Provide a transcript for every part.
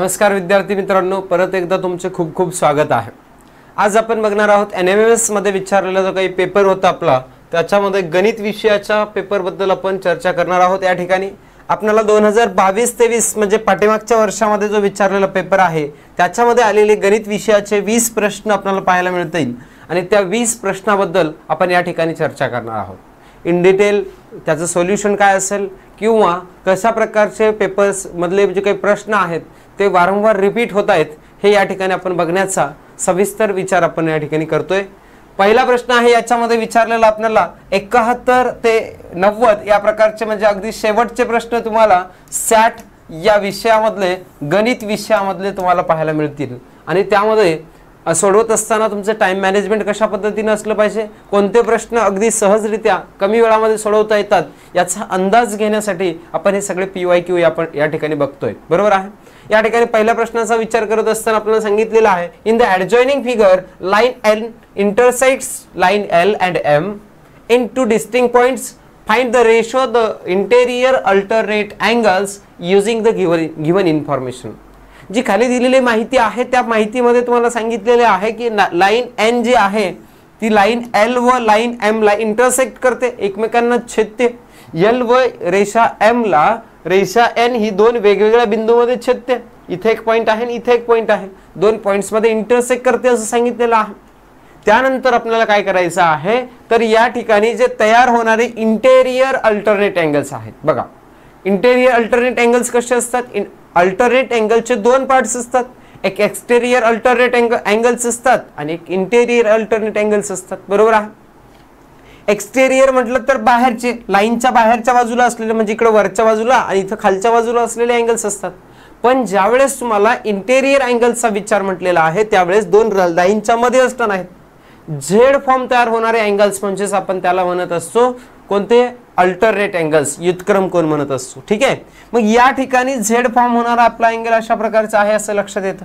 नमस्कार विद्यार्थी मित्रांनो, परत एकदा तुमचे खूप खूप स्वागत आहे। आज आपण बघणार आहोत एनएमएमएस मध्ये विचारलेला जो काही पेपर होता आपला, त्याच्यामध्ये गणित विषयाच्या पेपर बद्दल आपण चर्चा करणार आहोत। या ठिकाणी आपल्याला 2022-23 म्हणजे पाठीमागच्या वर्षामध्ये जो विचारलेला पेपर आहे त्याच्यामध्ये आलेले गणित विषयाचे 20 प्रश्न आपल्याला पाहायला मिळतील आणि त्या 20 प्रश्नाबद्दल आपण या ठिकाणी चर्चा करणार आहोत। इन डिटेल त्याचं सोल्युशन काय असेल किंवा कशा प्रकारचे पेपर्स मधले जे काही प्रश्न आहेत ते वारंवार रिपीट होत आहेत हे या ठिकाणी आपण बघण्याचा सविस्तर विचार आपण या ठिकाणी करतोय। पहिला प्रश्न आहे याच्यामध्ये विचारलेला आपल्याला 71 ते 90 या प्रकारचे म्हणजे अगदी शेवटचे प्रश्न तुम्हाला सॅट या विषयामधले गणित विषयामधले तुम्हाला पाहायला मिळतील आणि त्यामध्ये सोडवत असताना तुमचं टाइम मॅनेजमेंट कशा पद्धतीने असलं पाहिजे, कोणते प्रश्न अगदी सहजरित्या कमी वेळामध्ये सोडवता येतात याचा अंदाज घेण्यासाठी आपण हे सगळे PYQ आपण या ठिकाणी बघतोय, बरोबर आहे। या ठिकाणी पहिल्या प्रश्नाचा विचार करत असताना आपल्याला सांगितलेलं आहे in the adjoining figure line L intersects line L and M in two distinct points. Find the ratio the interior alternate angles using the given information. जी खाली दिलेली माहिती आहे त्या माहितीमध्ये तुम्हाला सांगितलेले आहे की लाईन N जी आहे ती लाईन L व लाईन M ला इंटरसेक्ट करते, एकमेकांना छेदते। L व रेषा M ला रेषा N ही दोन वेगवेगळ्या बिंदूमध्ये छेदते। इथे एक पॉइंट आहे आणि इथे एक पॉइंट आहे, दोन पॉइंट्स मध्ये इंटरसेक्ट करते असं सांगितलेलं आहे। त्यानंतर आपल्याला काय करायचं आहे तर या ठिकाणी जे तयार होणारे इंटेरियर अल्टरनेट अँगल्स आहेत बघा। इंटेरियर अल्टरनेट अँगल्स कसे असतात, अल्टरनेट अँगलचे दोन पार्ट्स असतात, एक एक्सटेरियर अल्टरनेट अँगल्स असतात आणि एक इंटेरियर अल्टरनेट अँगल्स असतात, बरोबर आहे। एक्सटेरियर म्हटलं तर बाहेरचे लाईनच्या बाहेरच्या बाजूला असलेले म्हणजे इकडे वरच्या बाजूला आणि इथं खालच्या बाजूला असलेले अँगल्स असतात। पण ज्यावेळेस तुम्हाला इंटेरियर अँगल्सचा विचार म्हटलेला आहे त्यावेळेस दोन लाईनच्या मध्ये असणार आहेत। झेड फॉर्म तयार होणारे अँगल्स म्हणजेच आपण त्याला म्हणत असतो कोणते, अल्टरनेट अँगल्स, व्युत्क्रम कोन म्हणत असतो, ठीक आहे। मग या ठिकाणी झेड फॉर्म होणारा आपला अँगल अशा प्रकारचा आहे असं लक्षात येतं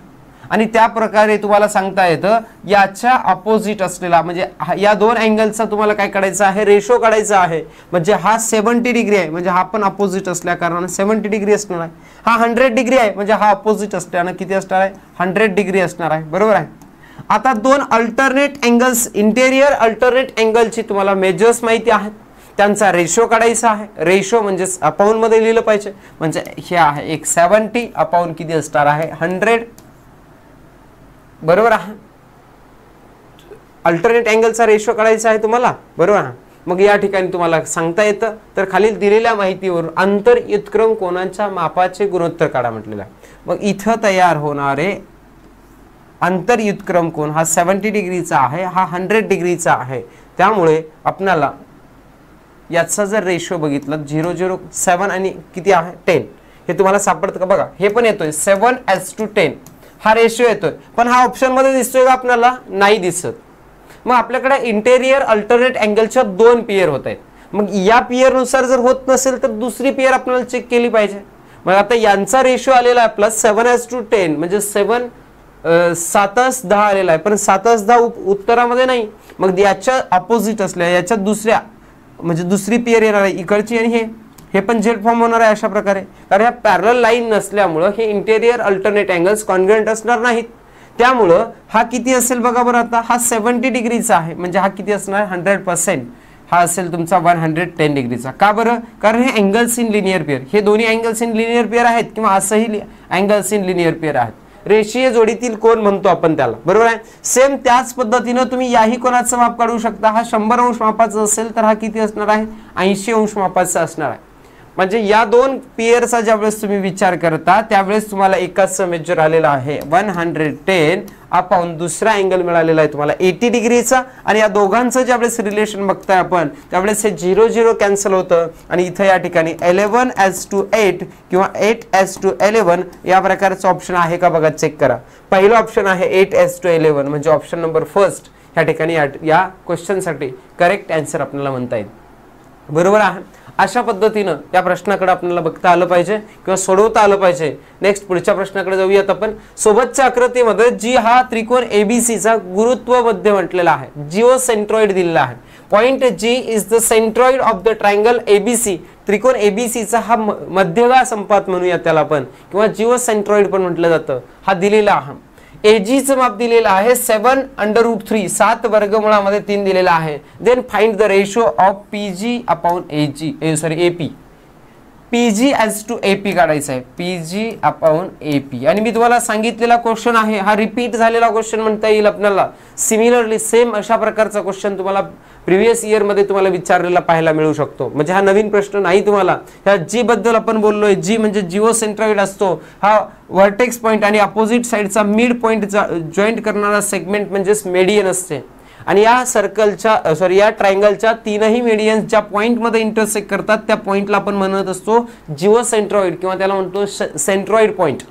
आणि त्या प्रकारे तुम्हाला सांगता येतं याच्या अपोजिट असलेला म्हणजे या दोन अँगलचा तुम्हाला काय काढायचं आहे, रेशो काढायचा आहे। म्हणजे हा 70 डिग्री आहे म्हणजे हा पण अपोजिट असल्या कारणाने 70 डिग्री असणार आहे। हा 100 डिग्री आहे म्हणजे हा अपोजिट असल्याने किती असणार आहे, 100 डिग्री असणार आहे, बरोबर आहे। आता दोन अल्टरनेट अँगल्स, इंटेरियर अल्टरनेट अँगलची तुम्हाला मेजर्स माहिती आहेत, त्यांचा रेशो काढायचा आहे। रेशो म्हणजे अपाऊंड मध्ये लिहिलं पाहिजे, म्हणजे हे आहे एक 70 अपाऊंड किती असणार आहे, 100, बरोबर आहे। अल्टरनेट अँगलचा रेशो काढायचा आहे तुम्हाला, बरोबर आहे। मग या ठिकाणी तुम्हाला सांगता येतं तर खालील दिलेल्या माहितीवरून आंतर व्युत्क्रम कोनांच्या मापाचे गुणोत्तर काढा म्हटलेलं आहे। मग इथं तयार होणारे आंतर व्युत्क्रम कोन हा 70 डिग्रीचा आहे, हा 100 डिग्रीचा आहे। त्यामुळे आपल्याला याचा जर रेशो बघितला 0.07 आणि किती आहे 10 हे तुम्हाला सापडतं का बघा, हे पण येतोय 7:10 हा रेशो येतोय, पण हा ऑप्शन मध्ये दिसतोय का आपल्याला, नाही दिसत। मग आपल्याकडे इंटेरियर अल्टरनेट अँगलच्या दोन पेयर होत आहेत, मग या पेयर नुसार जर होत नसेल तर दुसरी पेयर आपल्याला चेक केली पाहिजे। मग आता यांचा रेशो आलेला आहे प्लस 7:10 म्हणजे 7:10 आलेला आहे, पण 7:10 उत्तरामध्ये नाही। मग याच्या अपोजिट असल्या याच्या दुसऱ्या म्हणजे दुसरी पेयर येणार आहे इकडची आणि हे पण झेड फॉर्म होणार आहे अशा प्रकारे, कारण ह्या पॅरलल लाईन नसल्यामुळे हे इंटेरियर अल्टरनेट अँगल्स कॉन्ग्रुएंट असणार नाहीत। त्यामुळं हा किती असेल बघा बरं, आता हा 70 डिग्रीचा आहे म्हणजे हा किती असणार 100%, हा असेल तुमचा 110 डिग्रीचा। का बरं, कारण हे अँगल्स इन लिनियर पेयर, हे दोन्ही अँगल्स इन लिनियर पेयर आहेत किंवा असंही अँगल्स इन लिनियर पेयर आहेत, रेषीय जोडीतील कोन म्हणतो आपण त्याला, बरोबर आहे। सेम त्याच पद्धतीने तुम्ही याही कोनाचं माप काढू शकता। हा 100 अंश मापाचा असेल तर हा किती असणार आहे, 80 अंश मापाचा असणार आहे। म्हणजे या दोन पेयरचा ज्यावेळेस तुम्ही विचार करता त्यावेळेस तुम्हाला एकाच मेजर आलेला आहे 110 अपॉन दुसरा अँगल मिळालेला आहे तुम्हाला 80 डिग्रीचा आणि या दोघांचं ज्यावेळेस रिलेशन बघताय आपण त्यावेळेस हे 0 कॅन्सल होतं आणि इथं या ठिकाणी 11:8 किंवा 8:11 या प्रकारचं ऑप्शन आहे का बघा, चेक करा। पहिलं ऑप्शन आहे 8:11 म्हणजे ऑप्शन नंबर फर्स्ट या ठिकाणी या क्वेश्चनसाठी करेक्ट आन्सर आपल्याला म्हणता येईल, बरोबर आहे. अशा पद्धतीनं त्या प्रश्नाकडे आपल्याला बघता आलं पाहिजे किंवा सोडवता आलं पाहिजे. नेक्स्ट पुढच्या प्रश्नाकडे जाऊयात आपण. सोबतच्या आकृतीमध्ये जी हा त्रिकोण एबीसीचा गुरुत्व मध्य म्हटलेला आहे, जिओसेंट्रॉइड दिलेला आहे. Point G is the centroid of the triangle ABC. त्रिकोण एबीसीचा हा मध्यगा संपात म्हणूया त्याला आपण, किंवा जिओसेंट्रॉइड पण म्हटलं जातं, हा दिलेला आहे. एजीचं माप दिलेलं आहे 7√3, 7 वर्गमुळामध्ये 3 दिलेला आहे. Then find the ratio of PG upon AP. PG as to AP काढायचं आहे, पीजी अपॉन एपी. आणि मी तुम्हाला सांगितलेला क्वेश्चन आहे हा रिपीट झालेला क्वेश्चन म्हणता येईल आपल्याला. सिमिलरली सेम अशा प्रकारचा क्वेश्चन तुम्हाला प्रिव्हियस इयर मध्ये तुम्हाला विचारलेला पाहायला मिळू शकतो. म्हणजे हा नवीन प्रश्न नाही तुम्हाला. ह्या जी बद्दल आपण बोललोय, जी म्हणजे जिओसेंट्रॉइड असतो, हा व्हर्टेक्स पॉइंट आणि अपोजिट साइडचा मिड पॉइंट जॉईंट करणारा सेगमेंट म्हणजेच मेडियन असते. आणि या सर्कलच्या या ट्रायंगलच्या तीनही मेडियन्स ज्या पॉइंट मध्ये इंटरसेक्ट करतात त्या पॉइंटला आपण म्हणत असतो जिओसेंट्रॉइड, किंवा त्याला म्हणतो सेंट्रॉइड पॉइंट,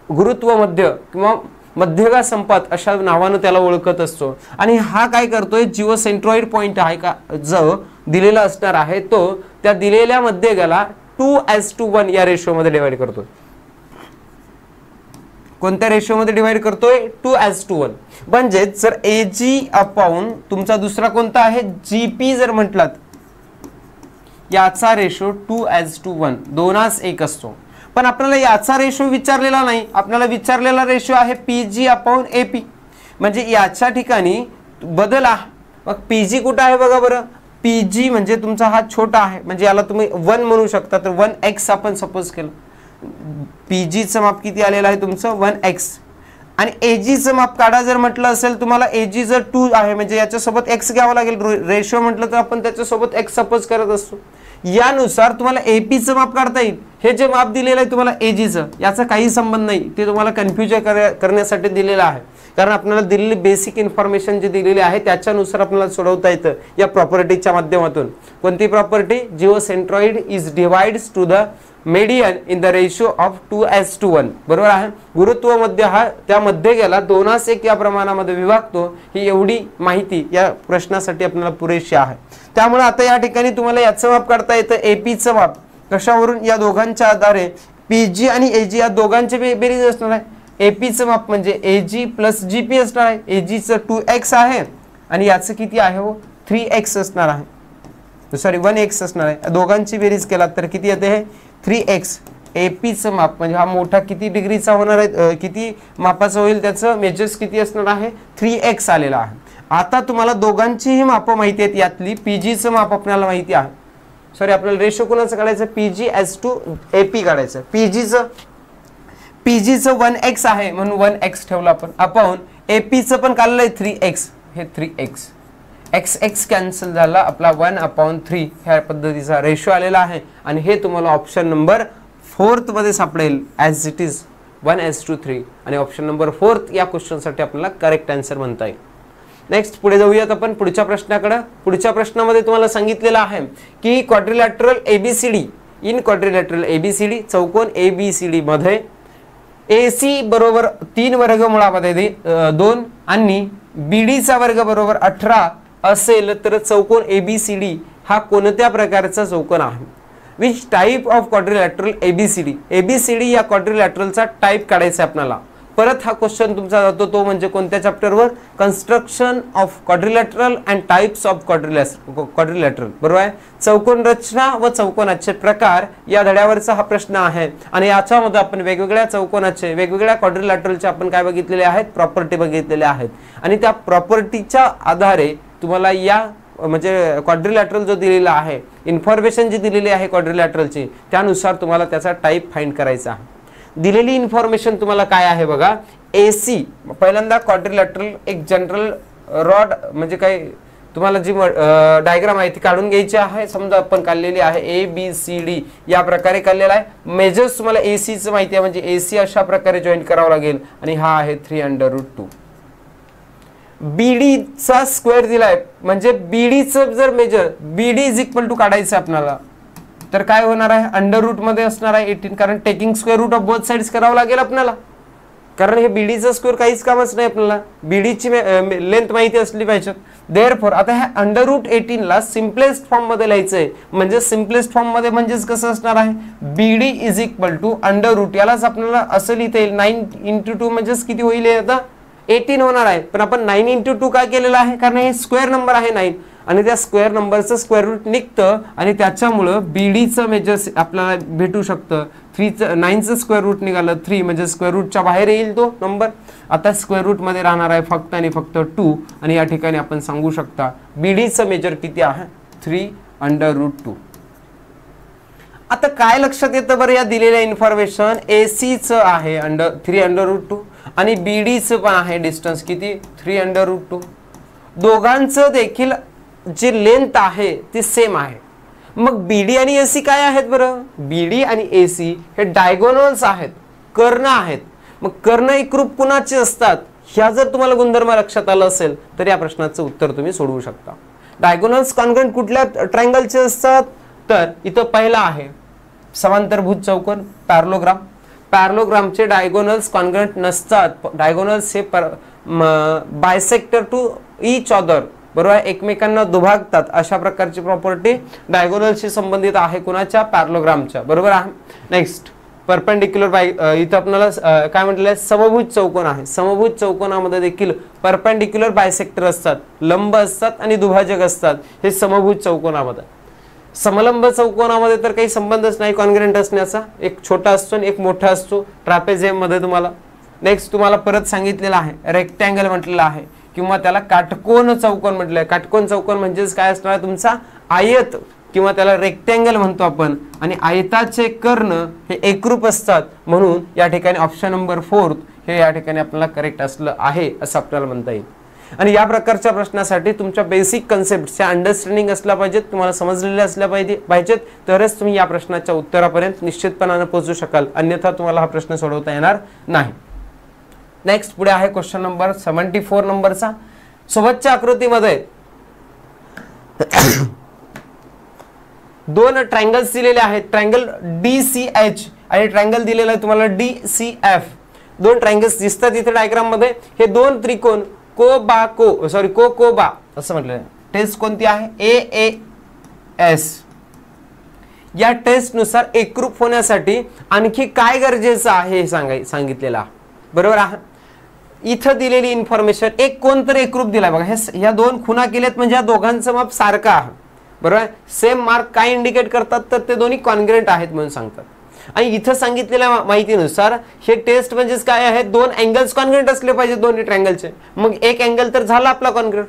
गुरुत्व मध्य किंवा मध्यगा संपात अशा नावानं त्याला ओळखत असतो. आणि हा काय करतोय, जिओसेंट्रॉइड पॉइंट आहे का जो दिलेला असणार आहे तो त्या दिलेल्या मध्यगाला 2:1 या रेशो मध्ये डिवाइड करतो. कोणत्या रेशो मध्ये डिवाइड करतोय, 2:1. म्हणजे जर एजी अपॉन तुमचा दुसरा कोणता आहे, जीपी जर म्हटलात, याचा रेशो 2:1, 2:1 असतो. पण आपल्याला याचा रेशो विचारलेला नाही, आपल्याला विचारलेला रेशो आहे पीजी अपॉन एपी. म्हणजे याच्या ठिकाणी बदल आहे. मग पीजी कुठं आहे बघा बरं. पीजी म्हणजे तुमचा हा छोटा आहे, म्हणजे याला तुम्ही 1 म्हणू शकता. तर 1x आपण सपोज केलं. पीजीचं माप किती आलेलं आहे तुमचं, 1x. आणि एजीचं माप काढा जर म्हटलं असेल तुम्हाला, एजी जर 2 आहे म्हणजे याच्यासोबत x घ्यावं लागेल. रेशो म्हटलं तर आपण त्याच्यासोबत x सपोज करत असतो. यानुसार तुम्हाला एपीचं माप काढता येईल. हे जे माप दिलेलं आहे तुम्हाला एजीचं, याचा काही संबंध नाही, ते तुम्हाला कन्फ्युजन करण्यासाठी दिलेलं आहे. कारण आपल्याला दिलेली बेसिक इन्फॉर्मेशन जी दिलेली आहे त्याच्यानुसार आपल्याला सोडवता येतं या प्रॉपर्टीच्या माध्यमातून. कोणती property, the centroid is divides to the median in the ratio of 2:1. बरोबर आहे. गुरुत्व मध्य हा त्या मध्यगाला 2:1 या प्रमाणामध्ये विभागतो. ही एवढी माहिती या प्रश्नासाठी आपल्याला पुरेशी आहे. त्यामुळे आता या ठिकाणी तुम्हाला याचं माप काढता येतं, एपीचं माप. कशावरून, या दोघांच्या आधारे पीजी आणि एजी या दोघांचे बेरीज असणार आहे. एपीचं माप म्हणजे एजी प्लस जीपी असणार आहे. एजीचं 2x आहे आणि याचं किती आहे हो, 3x असणार आहे. सॉरी 1x असणार आहे. दोघांची बेरीज केलात तर किती येते, हे 3x. एपीचं माप म्हणजे हा मोठा किती डिग्रीचा होणार आहे, किती मापाचा होईल, त्याचं मेजर्स किती असणार आहे, 3x आलेला आहे. आता तुम्हाला दोघांचीही माप माहिती आहेत. यातली पीजीचं माप आपल्याला माहिती आहे. सॉरी आपल्याला रेशो कोणाचं काढायचं, पीजी एस टू एपी काढायचं. पीजीचं 1x आहे म्हणून 1x ठेवलं आपण. अपॉन एपीचं पण काढलं आहे 3x, हे 3x. x कॅन्सल झाला, आपला 1/3 ह्या पद्धतीचा रेशो आलेला आहे. आणि हे तुम्हाला ऑप्शन नंबर 4 मध्ये सापडेल ॲज इट इज 1:3. आणि ऑप्शन नंबर 4 या क्वेश्चनसाठी आपल्याला करेक्ट आन्सर म्हणता येईल. नेक्स्ट पुढे जाऊयात आपण पुढच्या प्रश्नाकडे. पुढच्या प्रश्नामध्ये तुम्हाला सांगितलेलं आहे की quadrilateral ABCD, in quadrilateral ABCD, चौकोन एबीसीडी मध्ये AC बरोबर 3 वर्गमुळामध्ये 2 आणि बीडीचा वर्ग बरोबर 18 असेल तर चौकोन एबीसीडी हा कोणत्या प्रकारचा चौकोन आहे. Which type of quadrilateral ABCD. ABCD या क्वाड्रिलॅटरलचा टाइप काढायचा आपल्याला. परत हा क्वेश्चन तुमचा जातो तो म्हणजे कोणत्या चॅप्टरवर, construction of quadrilateral and types of quadrilateral. बरोबर आहे. चौकोन रचना व चौकोनाचे प्रकार या धड्यावरचा हा प्रश्न आहे. आणि याच्यामध्ये आपण वेगवेगळ्या चौकोनाचे, वेगवेगळ्या क्वाड्रिलॅटरलचे आपण काय बघितलेले आहेत, प्रॉपर्टी बघितलेले आहेत. आणि त्या प्रॉपर्टीच्या आधारे तुम्हाला या म्हणजे क्वाड्रिलॅटरल जो दिलेला आहे, इन्फॉर्मेशन जी दिलेली आहे क्वाड्रिलॅटरलची, त्यानुसार तुम्हाला त्याचा टाइप फाइंड करायचा आहे. दिलेली इन्फॉर्मेशन तुम्हाला काय आहे बघा. AC पहिल्यांदा क्वाड्रिलॅटरल एक जनरल रॉड म्हणजे काय तुम्हाला जी डायग्राम आहे ती काढून घ्यायची आहे. समजा आपण काढलेली आहे ABCD या प्रकारे काढलेला आहे. मेजर्स तुम्हाला ACचं माहिती आहे म्हणजे AC अशा प्रकारे जॉईन करावं लागेल. आणि हा आहे 3√2. BDचा स्क्वेअर दिलाय म्हणजे BDचं जर measure BD is equal to काढायचं आपल्याला तर काय होणार आहे, अंडर रूट मध्ये असणार आहे 18. कारण taking square root of both sides करावं लागेल आपल्याला. कारण हे बीडीचं स्क्वेअर काहीच कामच नाही आपल्याला, बीडीची लेंथ माहिती असली पाहिजे. देअरफॉर आता ह्या √18 ला सिम्पलेस्ट फॉर्म मध्ये लिहायचंय, म्हणजे सिम्पलेस्ट फॉर्म मध्ये म्हणजेच कसं असणार आहे, बीडी इज इक्वल टू √, यालाच आपल्याला असं लिहिता येईल 9 × 2 म्हणजेच किती होईल आता 18 होणार आहे. पण आपण 9 × 2 काय केलेलं आहे, कारण हे स्क्वेअर नंबर आहे 9 आणि त्या स्क्वेअर नंबरचं स्क्वेअर रूट निघतं आणि त्याच्यामुळं बीडीचं मेजर आपल्याला भेटू शकतं. 9चं स्क्वेअर रूट निघालं 3 म्हणजे स्क्वेअर रूटच्या बाहेर येईल तो नंबर. आता स्क्वेअर रूट मध्ये राहणार आहे फक्त आणि फक्त 2 आणि या ठिकाणी आपण सांगू शकता बीडीचं मेजर किती आहे 3√2. आता काय लक्षात येतं बरं या दिलेल्या इन्फॉर्मेशन, एसीचं आहे 3√2 आणि बीडीचं पण आहे डिस्टन्स किती 3√2. दोघांचं देखील जी लेंथ आहे ती सेम आहे. मग बीडी आणि एसी काय आहेत बरं, बीडी आणि एसी हे डायगोनल्स आहेत, कर्ण आहेत. मग कर्ण एकरूप कुणाचे असतात, ह्या जर तुम्हाला गुणधर्म लक्षात आलं असेल तर या प्रश्नाचं उत्तर तुम्ही सोडवू शकता. डायगोनल्स कॉन्ग्रुएंट कुठल्या ट्रायंगलचे असतात, तर इथं पहिला आहे समांतरभुज चौकोन पॅरलोग्राम. पॅरलोग्रामचे डायगोनल्स कॉन्ग्रुएंट नसतात. डायगोनल्स हे बायसेक्टर टू ईच अदर, बरोबर आहे, एकमेकांना दुभागतात. अशा प्रकारची प्रॉपर्टी डायगोनलशी संबंधित आहे कुणाच्या, पॅरलोग्रामच्या, बरोबर आहे. नेक्स्ट परपेंडिक्युलर इथं आपल्याला काय म्हटलेलं आहे, समभुज चौकोन आहे. समभुज चौकोनामध्ये देखील परपेंडिक्युलर बायसेक्टर असतात, लंब असतात आणि दुभाजक असतात. हे समभुज चौकोनामध्ये. समलंब चौकोनामध्ये तर काही संबंधच नाही कॉन्ग्रुएंट असण्याचा, एक छोटा असतो आणि एक मोठा असतो ट्रॅपेझियम मध्ये तुम्हाला. नेक्स्ट तुम्हाला परत सांगितलेलं आहे रेक्टँगल म्हटलेलं आहे किंवा त्याला काटकोन चौकोन म्हटलंय. काटकोन चौकोन म्हणजेच काय असणार, तुमचा आयत किंवा त्याला रेक्टँगल म्हणतो आपण. आणि आयताचे कर्ण हे एकरूप असतात, म्हणून या ठिकाणी ऑप्शन नंबर 4 हे या ठिकाणी आपल्याला करेक्ट असलं आहे असं आपल्याला म्हणता येईल. आणि या प्रकारच्या प्रश्नासाठी तुमच्या बेसिक कन्सेप्टच्या अंडरस्टँडिंग असल्या पाहिजेत, तुम्हाला समजलेल्या असल्या पाहिजेत, तरच तुम्ही या प्रश्नाच्या उत्तरापर्यंत निश्चितपणाने पोहोचू शकाल, अन्यथा तुम्हाला हा प्रश्न सोडवता येणार नाही. नेक्स्ट पुढे आहे क्वेश्चन नंबर 74 नंबरचा. सोबतच्या आकृतीमध्ये दोन ट्रायंगल्स दिलेले आहेत, ट्रायंगल DCH आणि ट्रायंगल दिलेला आहे तुम्हाला DCF. दोन ट्रायंगल्स दिसतात इथे डायग्राम मध्ये. हे दोन त्रिकोण कोबा असं म्हटलं. टेस्ट कोणती आहे, AAS. या टेस्ट नुसार एकरूप होण्यासाठी आणखी काय गरजेचं आहे हे सांगितलेलं आहे, बरोबर आहे. इथं दिलेली इन्फॉर्मेशन, एक कोण तर एकरूप दिलाय बघा, ह्या दोन खुणा केल्यात म्हणजे या दोघांचं माप सारखं आहे, बरोबर आहे. सेम मार्क काय इंडिकेट करतात, तर ते दोन्ही कॉन्ग्रुएंट आहेत म्हणून सांगतात. आणि इथं सांगितलेल्या माहितीनुसार हे टेस्ट म्हणजेच काय आहे, दोन अँगल्स कॉन्ग्रुएंट असले पाहिजे दोन्ही ट्रायंगलचे. मग एक अँगल तर झाला आपला कॉन्ग्रुएंट,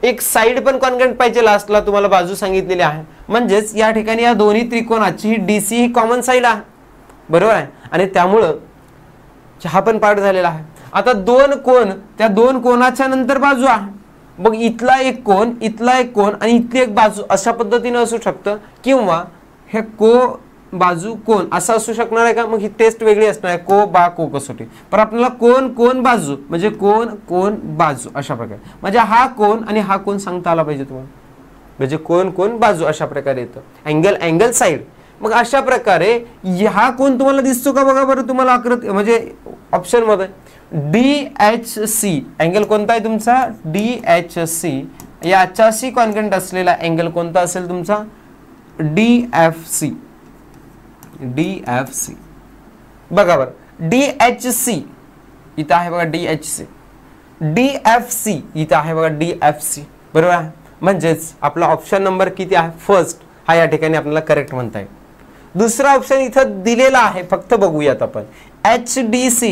एक साइड पण कॉन्ग्रुएंट पाहिजे, लास्टला तुम्हाला बाजू सांगितलेली आहे. म्हणजेच या ठिकाणी या दोन्ही त्रिकोणाची ही DC ही कॉमन साइड आहे, बरोबर आहे. आणि त्यामुळं हा पण पार्ट झालेला आहे. आता दोन कोण, त्या दोन कोणाच्या नंतर बाजू आहे. मग इथला एक कोण, इथला एक कोण आणि इथली एक बाजू अशा पद्धतीने असू शकतं, किंवा हे बाजू कोण असं असू शकणार आहे का. मग ही टेस्ट वेगळी असणार आहे, को कसोटी. पण आपल्याला कोण बाजू म्हणजे कोण बाजू अशा प्रकारे, म्हणजे हा कोण आणि हा कोण सांगता आला पाहिजे तुम्हाला, म्हणजे कोण बाजू अशा प्रकारे येतं. Angle side. मग अशा प्रकारे हा कोण तुम्हाला दिसतो का बघा बरं तुम्हाला आकृती, म्हणजे ऑप्शन मध्ये DHC अँगल कोणता आहे तुमचा, DHC. याच्याशी कॉन्ग्रुएंट असलेला अँगल कोणता असेल तुमचा, DFC. बघा बरं DHC इथं आहे बघा, DHC. DFC इथं आहे बघा, DFC, बरोबर आहे. म्हणजेच आपला ऑप्शन नंबर किती आहे, फर्स्ट हा या ठिकाणी आपल्याला करेक्ट म्हणता येईल. दुसरा ऑप्शन इथं दिलेला आहे, फक्त बघूयात आपण. HDC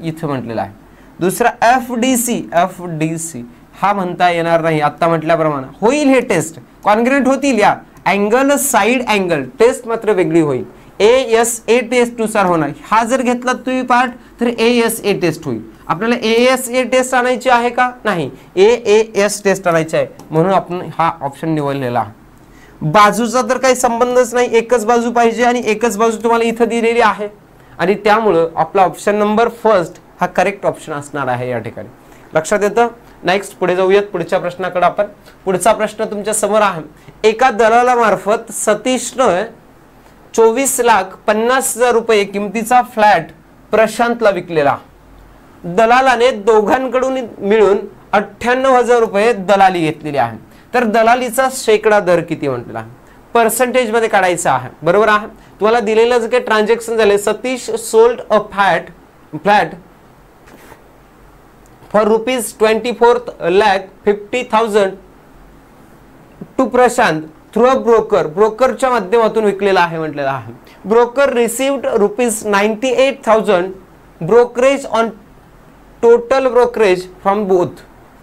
इथं म्हटलेला आहे. दुसरा FDC हा म्हणता येणार नाही, आता म्हटल्याप्रमाणे. होईल हे टेस्ट कॉन्ग्रुएंट होतील या अँगल साइड अँगल, टेस्ट मात्र वेगळी होईल. ASA टेस्ट नुसार होणार. हा जर घेतला तुम्ही पार्ट तर ASA टेस्ट होईल. आपल्याला ASA टेस्ट आणायची आहे का, नाही, AAS टेस्ट आणायची आहे, म्हणून आपण हा ऑप्शन निवडलेला आहे. बाजूचा तर काही संबंधच नाही, एकच बाजू पाहिजे आणि एकच बाजू तुम्हाला इथं दिलेली आहे. आणि त्यामुळं आपला ऑप्शन नंबर फर्स्ट हा करेक्ट ऑप्शन असणार आहे या ठिकाणी. लक्षात येतं. नेक्स्ट पुढे जाऊयात पुढच्या प्रश्नाकडे आपण. पुढचा प्रश्न तुमच्या समोर आहे. एका दलालामार्फत सतीशनं 24,50,000 रुपये किमतीचा फ्लॅट प्रशांतला विकलेला. दलालाने दोघांकडून मिळून 98,000 रुपये दलाली घेतलेली आहे. तर दलालीचा शेकडा दर किती म्हटलेला आहे, पर्सेंटेज मध्ये काढायचा आहे. बरोबर आहे. तुम्हाला दिलेलं जे काही ट्रान्झॅक्शन झाले, Satish sold a flat for ₹24,50,000 to Prashant through a ब्रोकरच्या माध्यमातून विकलेला आहे म्हटलेला आहे. Broker received ₹98,000 brokerage on total brokerage from both.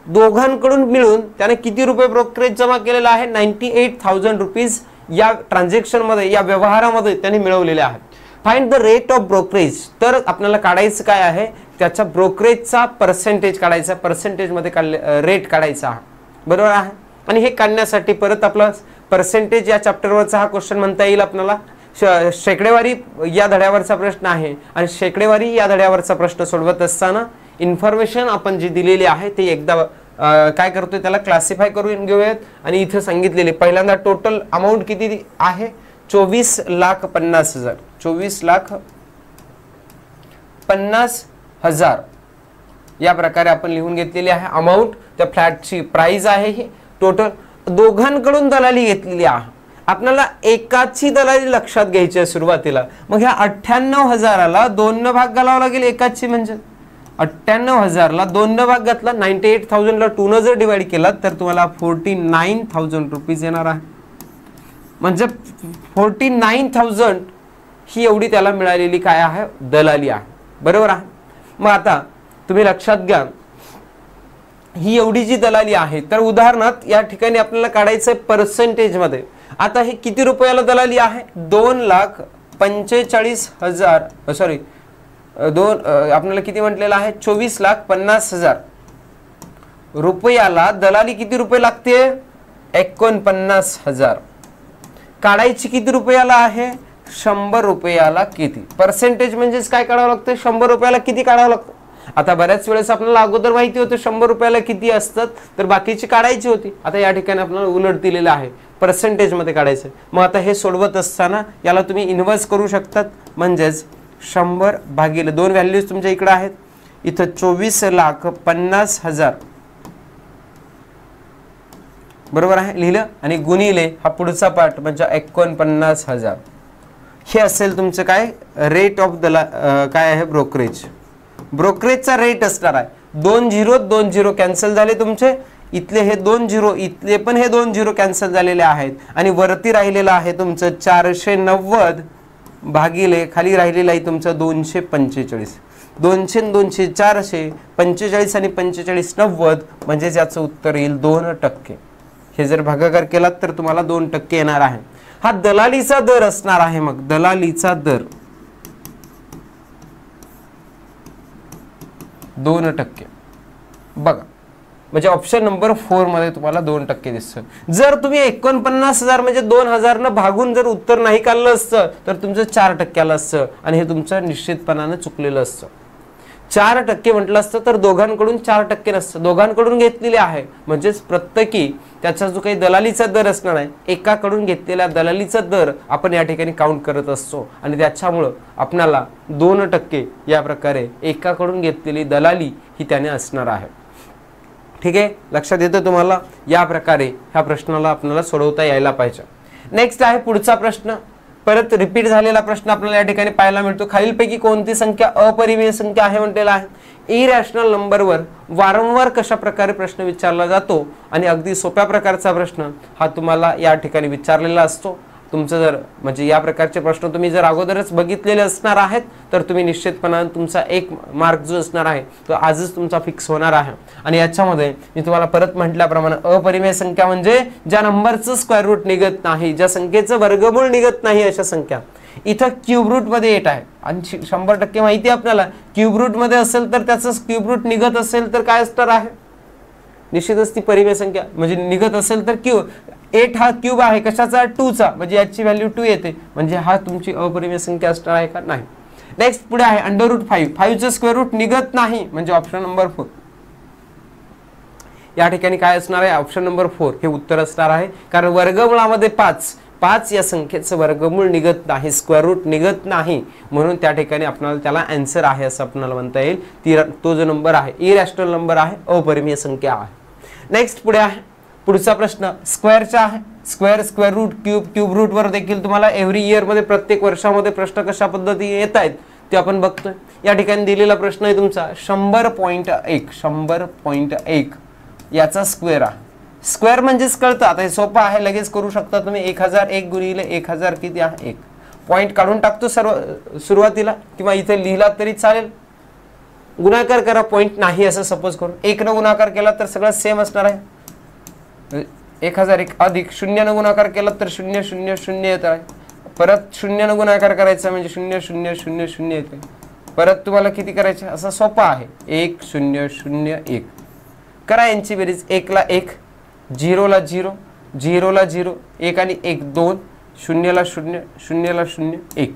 दोघांकडून मिळून त्याने किती रुपये ब्रोकरेज जमा केलेला आहे, 98,000 रुपीज या ट्रान्झॅक्शन मध्ये, या व्यवहारामध्ये त्याने मिळवलेले आहेत. Find the rate of brokerage. तर आपल्याला काढायचं काय आहे, त्याच्या ब्रोकरेजचा पर्सेंटेज काढायचा, पर्सेंटेज मध्ये रेट काढायचा आहे. बरोबर आहे. आणि हे काढण्यासाठी परत आपला पर्सेंटेज या चॅप्टरवरचा हा क्वेश्चन म्हणता येईल आपल्याला. शेकडेवारी या धड्यावरचा प्रश्न आहे आणि शेकडेवारी या धड्यावरचा प्रश्न सोडवत असताना इन्फॉर्मेशन आपण जी दिलेली आहे ते एकदा काय करतोय, त्याला क्लासिफाय करून घेऊयात. आणि इथे सांगितलेले पहिल्यांदा टोटल अमाऊंट किती आहे, 24,50,000. 24,50,000 या प्रकारे आपण लिहून घेतलेली आहे अमाऊंट. त्या फ्लॅटची प्राइस आहे ही टोटल. दोघांकडून दलाली घेतलेली आहे. आपल्याला एकाची दलाली लक्षात घ्यायची आहे सुरुवातीला. मग ह्या 98,000ला 2 न भाग घालावा लागेल एकाची. म्हणजे 98,000ला 2 न भाग घातला, 98,000ला 2 न जर डिवाइड केला तर तुम्हाला 49,000 रुपीज येणार आहे. म्हणजे 49,000 ही एवढी त्याला मिळालेली काय आहे, दलाली आहे. बरोबर आहे. मग आता तुम्ही लक्षात घ्या, ही एवढी जी दलाली आहे, तर उदाहरणार्थ या ठिकाणी आपल्याला काढायचं आहे पर्सेंटेज मध्ये. आता हे किती रुपयाला दलाली आहे, 2,45,000 सॉरी आपल्याला किती म्हटलेलं आहे, 24,50,000 रुपयाला दलाली किती रुपये लागते, 49,000. काढायची किती रुपयाला आहे, 100 रुपयाला किती. पर्सेंटेज म्हणजेच काय काढावं लागतं, 100 रुपयाला किती काढावं लागतं. आता बऱ्याच वेळेस आपल्याला अगोदर माहिती होतं 100 रुपयाला किती असतात, तर बाकीची काढायची होती. आता या ठिकाणी आपल्याला उलट दिलेलं आहे, पर्सेंटेज मध्ये काढायचं. मग आता हे सोडवत असताना याला तुम्ही इन्व्हर्स करू शकतात. म्हणजेच 100 भागिले 2 व्हॅल्यूज तुमच्या इकडे आहेत. इथं 24,50,000 बरोबर आहे लिहिलं. आणि गुणिले हा पुढचा पार्ट म्हणजे 49,000. हे असेल तुमचं काय रेट ऑफ काय आहे, ब्रोकरेज. ब्रोकरेजचा रेट असणार आहे. 2 0 कॅन्सल झाले तुमचे. इथले हे 2 0, इथले पण हे 2 0 कॅन्सल झालेले आहेत. आणि वरती राहिलेलं आहे तुमचं 490 भागिले खाली राहिलेलं आहे तुमचं 245. 200 200 400, 45 आणि 45 90, म्हणजे याचं उत्तर येईल 2%. हे जर भागाकार केलात तर तुम्हाला 2% येणार आहे. हा दलालीचा दर असणार आहे. मग दलालीचा दर 2%. बघा, म्हणजे ऑप्शन नंबर 4 मध्ये तुम्हाला 2% दिसतं. जर तुम्ही 49,000 म्हणजे 2,000 न भागून जर उत्तर नाही काढलं असतं तर तुमचं 4% आलं असतं. आणि हे तुमचं निश्चितपणाने चुकलेलं असतं. 4% म्हटलं असतं तर दोघांकडून 4% नसतं, दोघांकडून घेतलेले आहे. म्हणजेच प्रत्येकी त्याचा जो काही दलालीचा दर असणार आहे, एकाकडून घेतलेला दलालीचा दर आपण या ठिकाणी काउंट करत असतो. आणि त्याच्यामुळं आपल्याला 2% या प्रकारे एकाकडून घेतलेली दलाली ही त्याने असणार आहे. ठीक आहे, लक्षात येतं तुम्हाला. या प्रकारे ह्या प्रश्नाला आपल्याला सोडवता यायला पाहिजे. नेक्स्ट आहे पुढचा प्रश्न. परत रिपीट झालेला प्रश्न आपल्याला या ठिकाणी पाहायला मिळतो. खालीलपैकी कोणती संख्या अपरिमेय संख्या आहे म्हटलेला आहे. इरॅशनल नंबरवर वारंवार कशा प्रकारे प्रश्न विचारला जातो आणि अगदी सोप्या प्रकारचा प्रश्न हा तुम्हाला या ठिकाणी विचारलेला असतो. तुमचं जर म्हणजे या प्रकारचे प्रश्न तुम्ही जर अगोदरच बघितलेले असणार आहेत तर तुम्ही निश्चितपणाने तुमचा 1 मार्क जो असणार आहे तो आजच तुमचा फिक्स होणार आहे. आणि याच्यामध्ये मी तुम्हाला परत म्हटल्याप्रमाणे अपरिमेय संख्या म्हणजे ज्या नंबरचं स्क्वेअर रूट निघत नाही, ज्या संख्येचं वर्गमूळ निघत नाही अशा संख्या. इथं क्यूब रूट मध्ये येत आहे आणि 100% माहिती आहे आपल्याला. क्यूब रूट मध्ये असेल तर त्याचं क्यूब रूट निघत असेल तर काय असणार आहे, निश्चितच ती परिमेय संख्या. म्हणजे निघत असेल तर क्यूब 8 हा क्यूब आहे कशाचा, 2 चा, म्हणजे याची व्हॅल्यू 2 येते. म्हणजे हा तुमची अपरिमेय संख्या असणार आहे का, नाही. नेक्स्ट पुढे आहे √5. 5 चं स्क्वेअर रूट निघत नाही, म्हणजे ऑप्शन नंबर 4 या ठिकाणी काय असणार आहे, ऑप्शन नंबर 4 हे उत्तर असणार आहे. कारण वर्गमूळामध्ये 5 5 या संख्येचं वर्गमूळ निघत नाही, स्क्वेअर रूट निघत नाही, म्हणून त्या ठिकाणी आपल्याला त्याला आन्सर आहे असं आपल्याला म्हणता येईल. तो जो नंबर आहे इरॅशनल नंबर आहे, अपरिमेय संख्या आहे. नेक्स्ट पुढे आहे पुढचा प्रश्न स्क्वेअरचा आहे. स्क्वेअर रूट क्यूब रूट वर देखील तुम्हाला एव्हरी इयर मध्ये प्रत्येक वर्षामध्ये प्रश्न कशा पद्धतीने येत आहेत ते आपण बघतोय. या ठिकाणी दिलेला प्रश्न आहे तुमचा 100.1 याचा स्क्वेअर आहे. स्क्वेअर म्हणजेच कळतं, आता हे सोपं आहे, लगेच करू शकता तुम्ही. 1001 गुणिले 1000 किती आहे 1. पॉईंट काढून टाकतो सुरुवातीला, किंवा इथे लिहिला तरी चालेल. गुणाकार करा, पॉईंट नाही असं सपोज करून. 1 न गुणाकार केला तर सगळं सेम असणार आहे. 1001 अधिक 0 न गुणाकार केला तर 0 0 0 येत आहे. परत 0 न गुणाकार करायचा म्हणजे 0 0 0 0 येते. परत तुम्हाला किती करायचे, असं सोपं आहे. 1 0 0 1 करा यांची बेरीज. 1 ला 1, 0 ला 0, 0 ला 0, 1 आणि 1 2, 0 ला 0, 0 ला 0 1.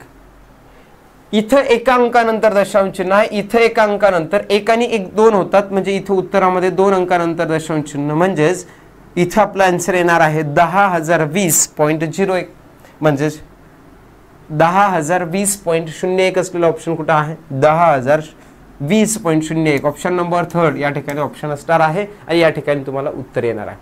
इथं एका अंकानंतर दशांश चिन्ह आहे, इथं एका अंकानंतर 1 आणि 1 2 होतात, म्हणजे इथं उत्तरामध्ये 2 अंकानंतर दशांश चिन्ह, म्हणजेच इथं आपला आन्सर येणार आहे 10,020.01. म्हणजेच 10,020.01 असलेला ऑप्शन कुठं आहे 10,020.01. ऑप्शन नंबर 3 या ठिकाणी ऑप्शन असणार आहे आणि या ठिकाणी तुम्हाला उत्तर येणार आहे.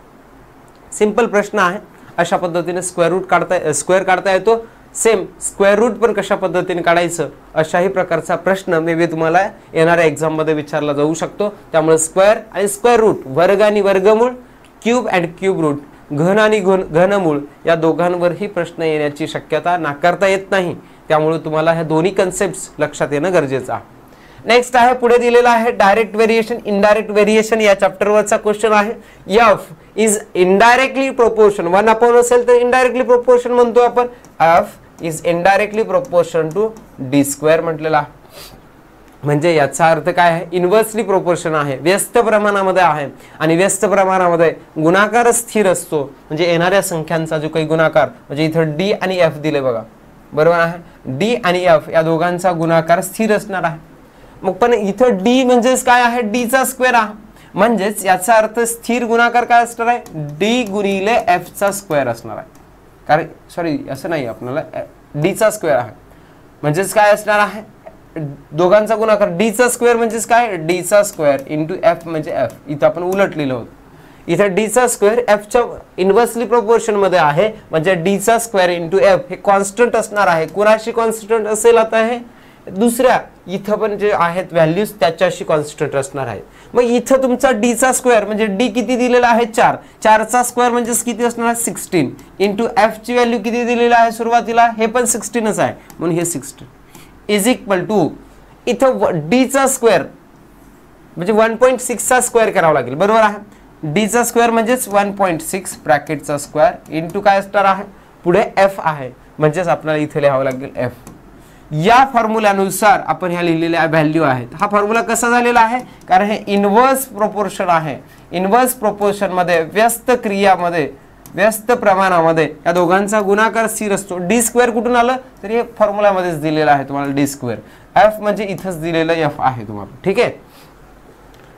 सिंपल प्रश्न आहे. अशा पद्धतीने स्क्वेअर काढता येतो. सेम स्क्वेअर रूट पण कशा पद्धतीने काढायचं अशाही प्रकारचा प्रश्न मे बी तुम्हाला येणाऱ्या एक्झाम मध्ये विचारला जाऊ शकतो. त्यामुळे स्क्वेअर आणि स्क्वेअर रूट, वर्ग आणि वर्गमूळ, क्यूब अँड क्यूब रूट, घन आणि घनमूळ या दोघांवरही प्रश्न येण्याची शक्यता नाकारता येत नाही. त्यामुळे तुम्हाला ह्या दोन्ही कन्सेप्ट्स लक्षात येणं गरजेचं आहे. नेक्स्ट आहे पुढे दिलेला आहे डायरेक्ट व्हेरिएशन, इनडायरेक्ट व्हेरिएशन या चॅप्टरवरचा क्वेश्चन आहे. एफ इज इनडायरेक्टली प्रोपोर्शन 1 असेल तर इनडायरेक्टली प्रोपोर्शन म्हणतो आपण. F is indirectly proportion to D square म्हटलेला आहे. म्हणजे याचा अर्थ काय आहे, इन्व्हर्सली प्रोपोर्शन आहे, व्यस्त प्रमाणामध्ये आहे. आणि व्यस्त प्रमाणामध्ये गुणाकार स्थिर असतो, म्हणजे येणाऱ्या संख्यांचा जो काही गुणाकार, म्हणजे इथं डी आणि एफ दिले बघा, बरोबर आहे. डी आणि एफ या दोघांचा गुणाकार स्थिर असणार आहे. मग पण इथं डी म्हणजेच काय आहे, डी चा स्क्वेअर आहे. म्हणजेच याचा अर्थ स्थिर गुणाकार काय असणार आहे, डी गुणिले एफ चा स्क्वेअर असणार आहे. कारण सॉरी असं नाही, आपल्याला डी चा स्क्वेअर आहे म्हणजेच काय असणार आहे, दोघांचा गुणाकार. डी चा स्क्वेअर म्हणजेच काय, डी चा स्क्वेअर इंटू एफ म्हणजे एफ. इथं आपण उलट लिहिलं होतं. इथं डी चा स्क्वेअर एफ च्या इन्व्हर्सली प्रोपोर्शन मध्ये आहे, म्हणजे डी चा स्क्वेअर इंटू एफ हे कॉन्स्टंट असणार आहे. कुणाशी कॉन्स्टंट असेल आता हे दुसऱ्या इथं पण जे आहेत व्हॅल्यूज त्याच्याशी कॉन्स्टंट असणार आहे. मग इथं तुमचा डी चा स्क्वेअर म्हणजे डी किती दिलेला आहे 4, 4 चा स्क्वेअर म्हणजे किती असणार आहे 16 इंटू एफ ची व्हॅल्यू किती दिलेली आहे सुरुवातीला, हे पण 16च आहे म्हणून हे 16 इज इक्वल टू इथं डी चा स्क्वेअर म्हणजे 1.6 चा स्क्वेअर करावा लागेल, बरोबर आहे. डी चा स्क्वेअर म्हणजेच 1.6 ब्रॅकेटचा स्क्वेअर इंटू काय असणार आहे पुढे एफ आहे, म्हणजेच आपल्याला इथे लिहावं लागेल एफ. या फॉर्म्युल्यानुसार आपण ह्या लिहिलेल्या व्हॅल्यू आहेत. हा फॉर्म्युला कसा झालेला आहे, कारण हे इनव्हर्स प्रोपोर्शन आहे. इनव्हर्स प्रोपोर्शन मध्ये व्यस्त क्रियामध्ये व्यस्त प्रमाणामध्ये या दोघांचा गुणाकार स्थिर असतो. डी स्क्वेअर कुठून आलं तर हे फॉर्म्युलामध्येच दिलेलं आहे तुम्हाला डी स्क्वेअर. एफ म्हणजे इथंच दिलेलं एफ आहे तुम्हाला, ठीक आहे.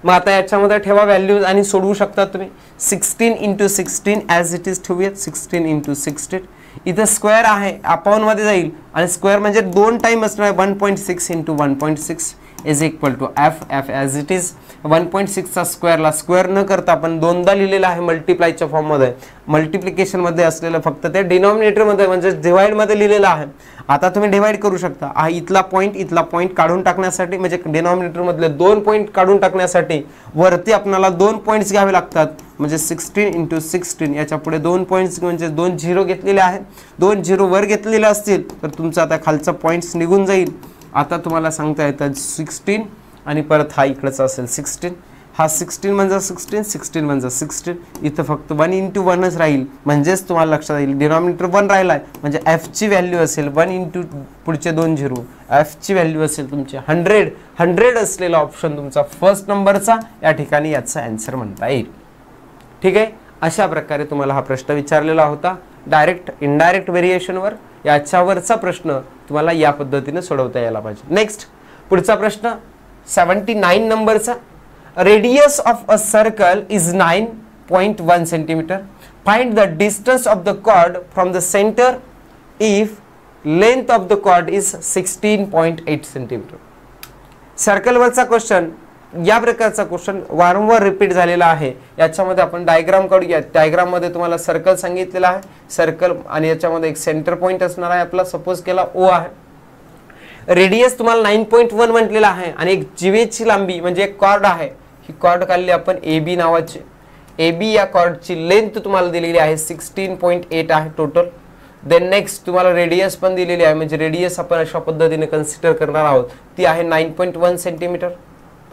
मग आता याच्यामध्ये ठेवा व्हॅल्यूज आणि सोडवू शकता तुम्ही. 16 इंटू 16 ॲज इट इज ठेवूयात. 16 इंटू 16 इथं स्क्वेअर आहे अपॉन मध्ये जाईल आणि स्क्वेअर म्हणजे 2 टाइम असणार. 1.6 into 1.6 is equal to F. F as it is 1.6 चा स्क्वेअरला स्क्वेअर न करता आपण दोनदा लिहिलेला आहे मल्टिप्लायच्या फॉर्म मध्ये. मल्टिप्लिकेशन मध्ये असलेलं फक्त ते डिनॉमिनेटर मध्ये म्हणजे डिवाइड मध्ये लिहिलेलं आहे. आता तुम्ही डिवाइड करू शकता. हा इथला पॉईंट काढून टाकण्यासाठी म्हणजे डिनॉमिनेटर मधले 2 पॉईंट काढून टाकण्यासाठी वरती आपल्याला 2 पॉईंट्स घ्यावे लागतात. म्हणजे 16 इंटू 16 याच्या पुढे 2 पॉईंट्स म्हणजे 2 झिरो घेतलेले आहेत. 2 झिरो वर घेतलेले असतील तर तुमचा आता खालचा पॉईंट्स निघून जाईल. आता तुम्हाला सांगता येतं 16 आणि परत हा इकडचा असेल 16. हा 16 म्हणजे 16, 16 म्हणजे 16. इथं फक्त 1 इंटू 1च राहील, म्हणजेच तुम्हाला लक्षात येईल डिनॉमिनेटर 1 राहिला आहे. म्हणजे एफ ची व्हॅल्यू असेल 1 इंटू पुढचे 2 झिरो, एफ ची व्हॅल्यू असेल तुमची 100 असलेला ऑप्शन तुमचा फर्स्ट नंबरचा या ठिकाणी याचा आन्सर म्हणता येईल, ठीक आहे. अशा प्रकारे तुम्हाला हा प्रश्न विचारलेला होता डायरेक्ट इनडायरेक्ट व्हेरिएशनवर. याच्यावरचा प्रश्न तुम्हाला या पद्धतीने सोडवता यायला पाहिजे. नेक्स्ट पुढचा प्रश्न 79 नंबरचा. Radius of a circle is 9.1 centimetre. Find the distance of the chord from the centre if length of the chord is 16.8 centimetre. सर्कलवरचा क्वेश्चन, या प्रकारचा क्वेश्चन वारंवार रिपीट झालेला आहे. याच्यामध्ये आपण डायग्राम काढूया. डायग्राम मध्ये तुम्हाला सर्कल सांगितलेला आहे, सर्कल आणि याच्यामध्ये एक सेंटर पॉइंट असणार आहे आपला, सपोज केला O आहे. रेडियस तुम्हाला 9.1 म्हटलेला आहे आणि एक जीवेची लांबी म्हणजे एक कॉर्ड आहे. ही कॉर्ड काढली आपण AB नावाची. AB या कॉर्डची लेंथ तुम्हाला दिलेली आहे 16.8 आहे टोटल. देन नेक्स्ट तुम्हाला रेडियस पण दिलेली आहे, म्हणजे रेडियस आपण अशा पद्धतीने कन्सिडर करणार आहोत, ती आहे 9.1 सेंटीमीटर,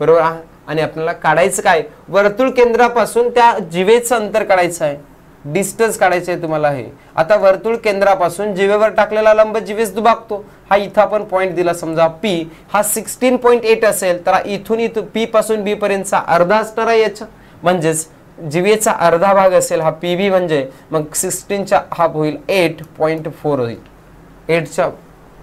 बरोबर आहे. आणि आपल्याला काढायचं काय, वर्तुळ केंद्रापासून त्या जीवेचं अंतर काढायचं आहे, डिस्टन्स काढायचं आहे तुम्हाला. हे आता वर्तुळ केंद्रापासून जीवेवर टाकलेला लंब जीवेस दुभागतो. हा इथं आपण पॉइंट दिला, समजा P हा 16.8 असेल तर इथून P पासून B पर्यंतचा अर्धा असणार आहे याचा, म्हणजेच जीवेचा अर्धा भाग असेल हा PB, म्हणजे मग 16चा हाफ होईल 8.4 होईल.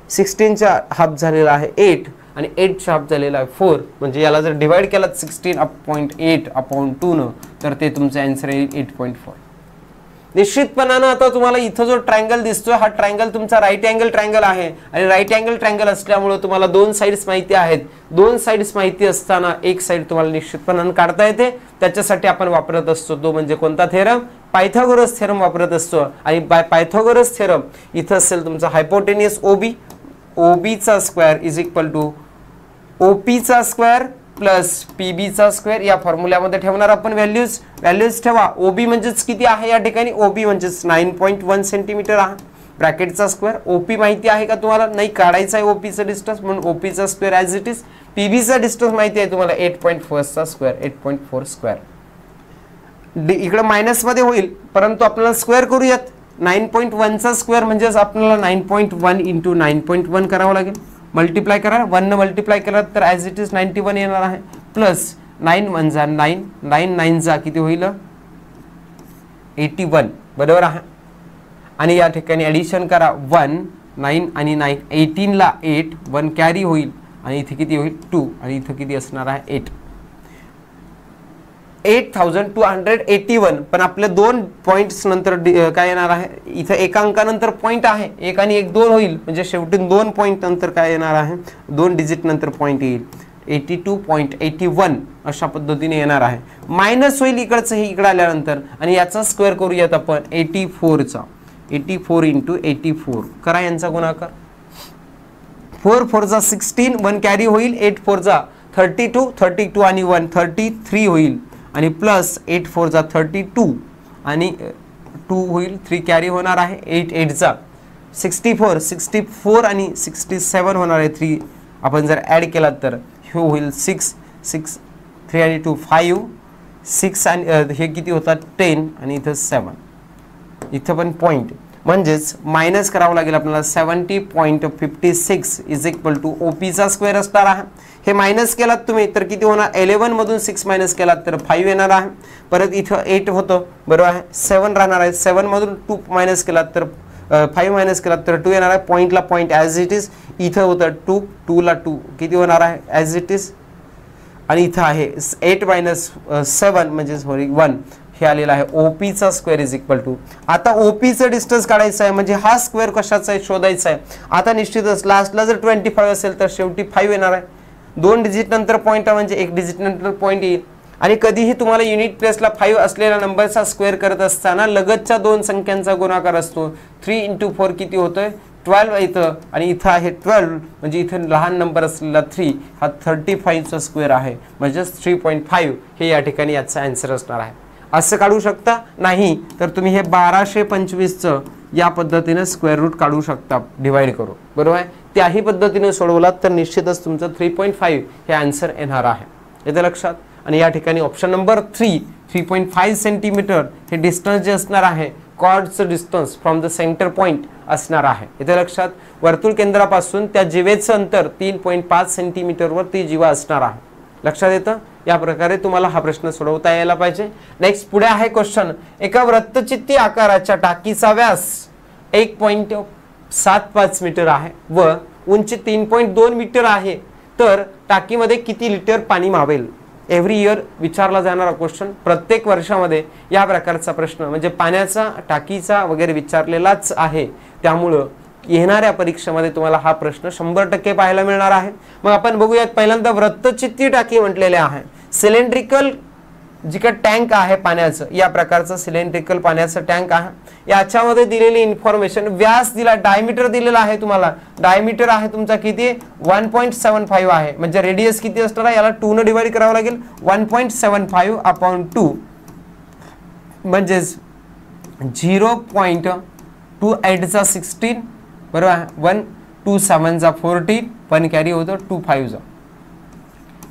16चा हाफ झालेला आहे 8 आणि 8चा हाफ झालेला आहे 4, म्हणजे याला जर डिवाइड केला 16.8/2 तर ते तुमचं आन्सर येईल 8.4. निश्चितपणाने आता तुम्हाला इथं जो ट्रायंगल दिसतोय हा ट्रायंगल तुमचा राईट अँगल ट्रायंगल आहे आणि राईट अँगल ट्रायंगल असल्यामुळे तुम्हाला दोन साइड्स माहिती आहेत. दोन साइड्स माहिती असताना एक साइड तुम्हाला निश्चितपणाने काढता येते. त्याच्यासाठी आपण वापरत असतो तो म्हणजे कोणता थेरम, पायथागोरस थेरम वापरत असतो. आणि पायथागोरस थेरम इथं असेल तुमचा हायपोटेनियस OB, OB चा square is equal to OP चा स्क्वेअर प्लस PB चा स्क्वेअर. या फॉर्म्युल्यामध्ये ठेवणार आपण व्हॅल्यूज ठेवा. OB म्हणजेच किती आहे या ठिकाणी, OB म्हणजेच 9.1 सेंटीमीटर आहे. ब्रॅकेटचा स्क्वेअर, OP माहिती आहे का तुम्हाला, नाही काढायचा आहे OP चा डिस्टन्स, म्हणून OP चा square as it is. PB चा डिस्टन्स माहिती आहे तुम्हाला 8.4 चा स्क्वेअर, 8.4 स्क्वेअर. इकडे मायनस मध्ये होईल परंतु आपल्याला स्क्वेअर करूयात. 9.1 चा स्क्वेअर म्हणजेच आपल्याला 9.1 इंटू 9.1 करावं लागेल. मल्टिप्लाय करा, 1 न मल्टिप्लाय केला तर ॲज इट इज 91 येणार आहे. प्लस 9 1 जा 9, 9 9 जा किती होईल 81, बरोबर आहे. आणि या ठिकाणी ॲडिशन करा 1 9 आणि 9, 18 ला 8, 1 कॅरी होईल आणि इथे किती होईल 2 आणि इथे किती असणार आहे 8. 8281. पण आपल्या दोन पॉइंट्स नंतर काय येणार आहे, इथे एका अंकानंतर पॉइंट आहे, एक आणि एक 2 होईल, म्हणजे शेवटी 2 पॉइंट नंतर काय येणार आहे, 2 डिजिट नंतर पॉइंट येईल 82.81 अशा पद्धतीने येणार आहे. मायनस होईल इकडचं हे इकडे आल्यानंतर आणि याचा स्क्वेअर करूयात आपण 84 चा. 84 इंटू 84 करा यांचा गुणाकार. 4 4 जा 16, 1 कॅरी होईल, 8 4 जा 32, 32 आणि 1 33 होईल आणि प्लस 8 4 जा 32 आणि 2 होईल, 3 कॅरी होणार आहे, 8 8 जा 64, 64 आणि 67 होणार आहे. 3 आपण जर ॲड केला तर हे होईल 6 6 3 आणि 2 5 6 आणि हे किती होतात 10 आणि इथं 7. इथं पण पॉईंट म्हणजेच मायनस करावं लागेल आपल्याला. 70.56 इज इक्वल टू OP चा स्क्वेअर असणार आहे. हे मायनस केलात तुम्ही तर किती होणार, 11 मधून 6 मायनस केलात तर 5 येणार आहे. परत इथं 8 होतं, बरोबर आहे, 7 राहणार आहे. 7 मधून 2 मायनस केलात तर 5 मायनस केलात तर 2 येणार आहे. पॉईंटला पॉईंट ॲज इट इज. इथं होतं 2, 2 ला 2 किती होणार आहे ॲज इट इज. आणि इथं आहे 8 मायनस 7 म्हणजे सॉरी 1 हे आलेलं आहे. OP चा स्क्वेअर इज इक्वल टू, आता OP चं डिस्टन्स काढायचं आहे म्हणजे हा स्क्वेअर कशाचा आहे शोधायचा आहे. आता निश्चितच लास्टला जर 25 असेल तर शेवटी 5 येणार आहे. 2 डिजिट नंतर पॉईंट म्हणजे 1 डिजिट नंतर पॉईंट येईल. आणि कधीही तुम्हाला युनिट प्लेसला 5 असलेल्या नंबरचा स्क्वेअर करत असताना लगतच्या दोन संख्यांचा गुणाकार असतो. 3 इंटू 4 किती होतोय 12 इथं आणि इथं आहे 12 म्हणजे इथं लहान नंबर असलेला 3 हा 35 चा स्क्वेअर आहे म्हणजेच 3.5 हे या ठिकाणी याचा आन्सर असणार आहे. असं काढू शकता, नाही तर तुम्ही हे 1225 चं या पद्धतीने स्क्वेअर रूट काढू शकता डिवाइड करू, बरोबर आहे. त्याही पद्धतीने सोडवलात तर निश्चितच तुमचं 3.5 हे आन्सर येणार आहे. येते लक्षात. आणि या ठिकाणी ऑप्शन नंबर 3.5 सेंटीमीटर हे डिस्टन्स जे असणार आहे कॉर्डचं distance from the centre point असणार आहे. येते लक्षात. वर्तुळ केंद्रापासून त्या जीवेचं अंतर 3.5 सेंटीमीटरवर ती जीवा असणार आहे. लक्षात येतं. या प्रकारे तुम्हाला हा प्रश्न सोडवता यायला पाहिजे. नेक्स्ट पुढे आहे क्वेश्चन. एका वृत्तचित्ती आकाराच्या टाकीचा व्यास 1.75 मीटर आहे व उंची 3.2 मीटर आहे तर टाकीमध्ये किती लिटर पाणी मावेल. एव्हरी इयर विचारला जाणारा क्वेश्चन, प्रत्येक वर्षामध्ये या प्रकारचा प्रश्न म्हणजे पाण्याचा टाकीचा वगैरे विचारलेलाच आहे, त्यामुळं येणाऱ्या परीक्षेमध्ये तुम्हाला हा प्रश्न 100% पाहायला मिळणार आहे। मग आपण बघूयात, पहिल्यांदा वृत्तचित्ती टाकी म्हटलेले आहे, सिलेंड्रिकल जी का टँक आहे पाण्याचं, या प्रकारचं सिलेंड्रिकल पाण्याचं टँक आहे। याच्यामध्ये दिलेली इन्फॉर्मेशन, व्यास दिला, डायमीटर दिलेला आहे तुम्हाला, डायमीटर आहे तुमचा किती 1.75 आहे, म्हणजे रेडियस किती असणार आहे, याला 2 ने डिवाइड करावं लागेल, 1.75 अपॉन 2 म्हणजेच 0.28 चा 16 बरोबर आहे, 1 2 7 चा 14 पण कॅरी होतं 2 5 चा,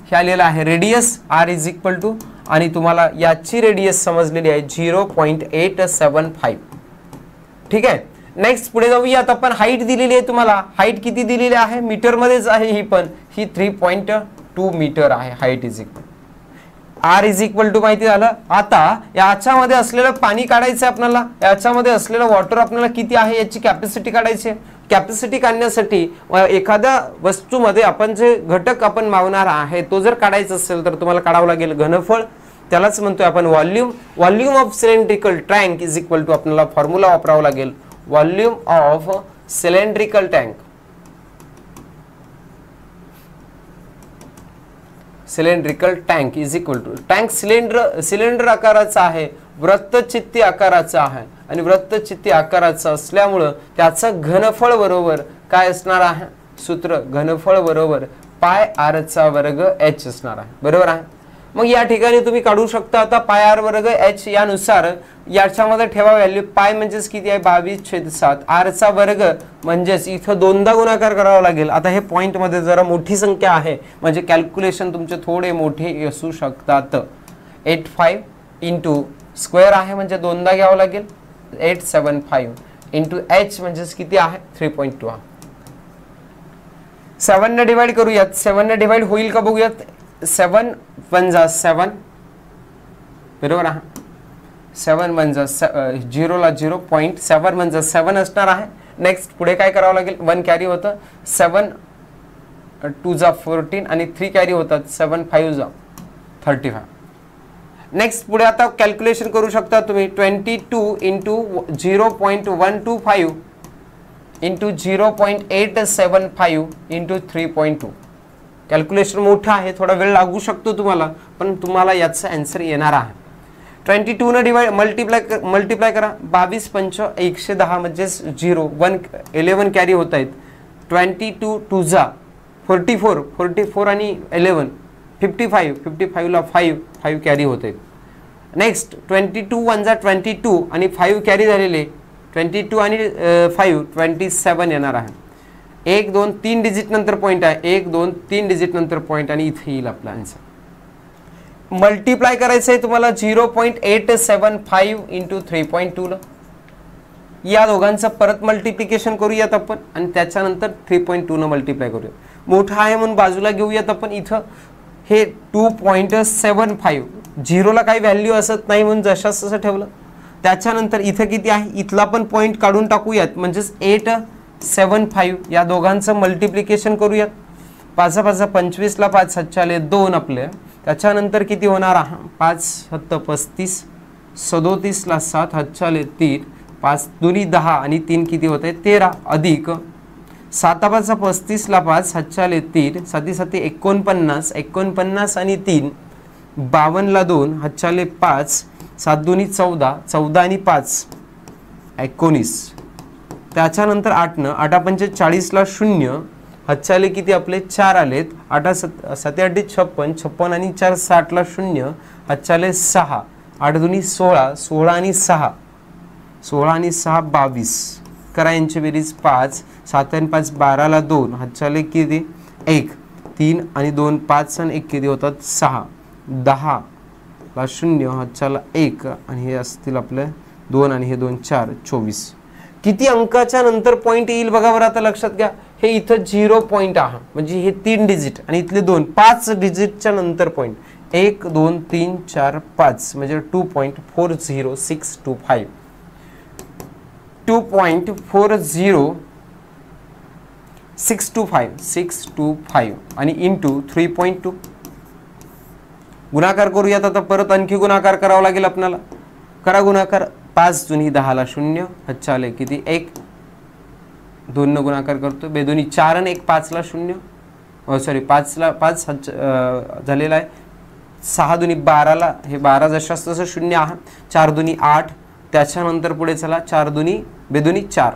हे आलेलं आहे radius r is equal to, आणि तुम्हाला याची रेडियस समजलेली आहे 0.875, ठीक आहे। नेक्स्ट पुढे जाऊयात आपण, हाईट दिलेली आहे तुम्हाला, हाईट किती दिलेली आहे मीटर मध्येच आहे, ही पण ही 3.2 मीटर आहे, height is equal r is equal to माहिती झालं। आता याच्यामध्ये असलेलं पाणी काढायचं आहे आपल्याला, याच्यामध्ये असलेलं वॉटर आपल्याला किती आहे याची कॅपॅसिटी काढायची आहे। कॅपॅसिटी काढण्यासाठी एखाद्या वस्तूमध्ये आपण जे घटक आपण मावणार आहे तो जर काढायचा असेल तर तुम्हाला काढावं लागेल घनफळ, त्यालाच म्हणतोय आपण volume. Volume of cylindrical tank is equal to, आपल्याला फॉर्म्युला वापरावा लागेल, volume of cylindrical tank, cylindrical tank is equal to, tank cylinder आकाराचा आहे, वृत्तचित्ती आकाराचा आहे, आणि वृत्तचित्ती आकाराचा असल्यामुळं त्याचं घनफळ बरोबर काय असणार आहे, सूत्र घनफळ बरोबर पाय r चा वर्ग h असणार आहे, बरोबर आहे। मग या ठिकाणी तुम्ही काढू शकता आता पाय r वर्ग h, यानुसार याच्यामध्ये ठेवा व्हॅल्यू, पाय म्हणजेच किती आहे 22/7, r चा वर्ग म्हणजेच इथं दोनदा गुणाकार करावा लागेल। आता हे पॉइंट मध्ये जरा मोठी संख्या आहे, म्हणजे कॅल्क्युलेशन तुमचे थोडे मोठे असू शकतात, 85 इंटू स्क्वेअर आहे म्हणजे दोनदा घ्यावं लागेल, 875 इंटू h म्हणजेच किती आहे 3.2 आहे, 7 ने डिवाइड करूयात, 7 ने डिवाइड होईल का बघूयात, 7 1 जा 7 बरोबर आहे, 7 1 जा 0 ला 0.7 1 जा 7 असणार आहे। नेक्स्ट पुढे काय करावं लागेल, 1 कॅरी होतं, 7 2 जा 14 आणि 3 कॅरी होतात, 7 5 जा 35। नेक्स्ट पुढे आता कॅल्क्युलेशन करू शकता तुम्ही, 22 इंटू 0.125 इंटू 0.875 इंटू 3.2, कॅल्क्युलेशन मोठं आहे, थोडा वेळ लागू शकतो तुम्हाला, पण तुम्हाला याचा आन्सर येणार आहे। 22 ने डिवाइड मल्टिप्लाय करा, 22 5 110 म्हणजे 0 1 11 कॅरी होत आहेत, 22 2 जा 44 44 आणि 11 55 ला 5 कॅरी होते। नेक्स्ट 22 1 जा 22 आणि 5 कॅरी झालेले, 22 आणि 5 27 येणार आहे, 1 2 3 डिजिट नंतर पॉइंट आहे, 1 2 3 डिजिट नंतर पॉइंट, आणि इथे येईल आपला आन्सर। मल्टिप्लाय करायचं आहे तुम्हाला 0.875 इंटू 3.2 ला, या दोघांचं परत मल्टिप्लिकेशन करूयात आपण, आणि त्याच्यानंतर 3.2 न मल्टिप्लाय करूयात, मोठा आहे म्हणून बाजूला घेऊयात आपण, इथं हे 2.75, झिरोला काही व्हॅल्यू असत नाही म्हणून जशास तसं ठेवलं, त्याच्यानंतर इथं किती आहे, इथला पण पॉइंट काढून टाकूयात, म्हणजेच 875, या दोघांचं मल्टिप्लिकेशन करूयात, 5 5 25 ला 5 7 2 आपले, त्याच्यानंतर किती होणार आहे, 5 7 35, 37 ला 7 7 3, 5 2 10 आणि 3 किती होते 13, अधिक 7 5 35 ला 5 7 3, 7 7 49 49 आणि 3, 52 ला 2 7 5, 7 2 14 14 आणि 5 19, त्याच्यानंतर 8 न 8 5 40 ला 0, हच्चाले किती आपले 4 आलेत, 8 7 8 56 56 आणि 4 60 ला 0, हच्चाले 6, 8 2 16 16 आणि 6 16 आणि 6 22, करा यांची बेरीज 5 7 आणि 5 12 ला 2, हच्चाले किती 1 3 आणि 2 5 आणि 1 किती होतात 6, 10 ला 0, हच्चाला 1 आणि हे असतील आपले 2 आणि हे 2 4 24, किती अंकाच्या नंतर पॉइंट येईल बघा बरं, आता लक्षात घ्या, हे इथं 0 पॉइंट आहे, म्हणजे हे 3 डिजिट आणि इथले 2 5 डिजिटच्या नंतर पॉइंट, 1 2 3 4 5 म्हणजे 2.40625, 2.40625 आणि इंटू 3.2, गुणाकार करूयात आता, परत आणखी गुणाकार करावा लागेल आपल्याला. करा गुणाकार. 5 दुनी 10ला 0, अच्छा आले किती 1, 2 न गुणाकार करतो, बेदोनी 4 आणि 1 5ला 0, सॉरी 5ला 5 झालेला आहे. 6 दुनी 12ला, हे 12 जशास तसं 0 आहे. 4 दुनी 8, त्याच्यानंतर पुढे चला 4 दुनी बेदोनी 4,